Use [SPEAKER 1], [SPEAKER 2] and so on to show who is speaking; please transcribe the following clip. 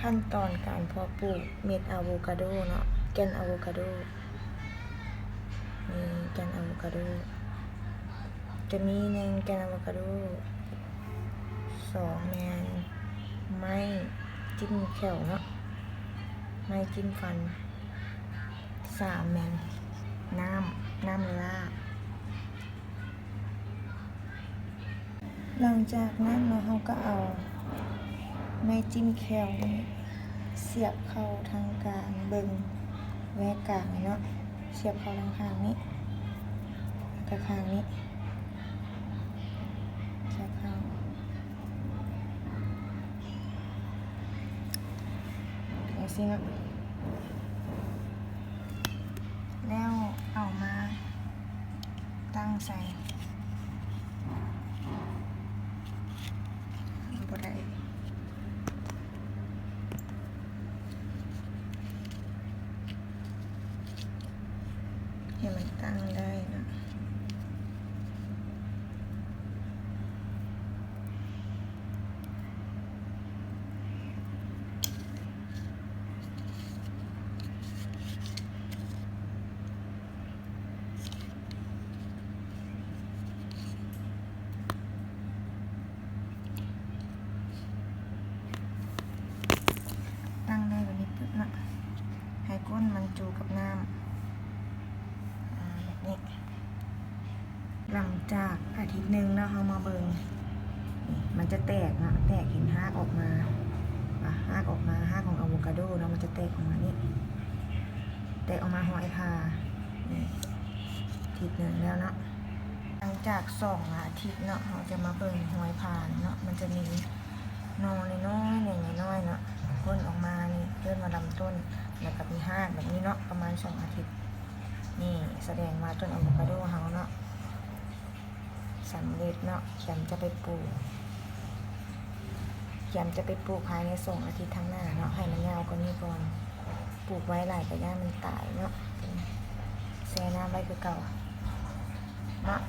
[SPEAKER 1] ขั้นตอนการเพาะปลูกเม็ดอะโวคาโดเนาะแกนอะโวคาโดนี่แกนอะโวคาโดจะมี1แกนอะโวคาโด2แมนไม้จิ้มแขวเนาะไม้จิ้มฟัน3แมนน้ำลาดหลังจากนั้นเราก็เอาไม้จิ้มแควเสียบเข้าทางกลางเบิ่งแวกกลางเนาะเสียบเข้าทางข้างนี้กับข้างนี้เสียบเข้าอย่างนี้เนาะแล้วเอามาตั้งใส่บ่ได้ให้มันตั้งได้นะตั้งได้แบบนี้ปึ๊บนะให้ก้นมันจูกับน้ำแบบนี้หลังจากอาทิตย์หนึ่งแล้วเรามาเบิ่งมันจะแตกนะแตกเห็นหากออกมาหากออกมาหากของอะโวคาโดเนาะมันจะแตกออกมานี่แตกออกมาหอยพาอาทิตย์หนึ่งแล้วเนาะหลังจาก2 อาทิตย์เนาะเราจะมาเบิ่งหอยพาเนาะมันจะมีนอน้อยๆอย่างน้อยๆเนาะพ่นออกมานี่เริ่มมาลำต้นแล้วก็มีหากแบบนี้เนาะประมาณ2 อาทิตย์นี่แสดงว่าต้นอะโวคาโดเฮาเนาะสำเร็จเนาะเขียมจะไปปลูกภายใน2 อาทิตย์ข้างหน้าเนาะให้มันยาวกว่านี้ก่อนปลูกไว้หลายก็ย่ามันตายเนาะแช่น้ำไว้คือเก่าเนาะ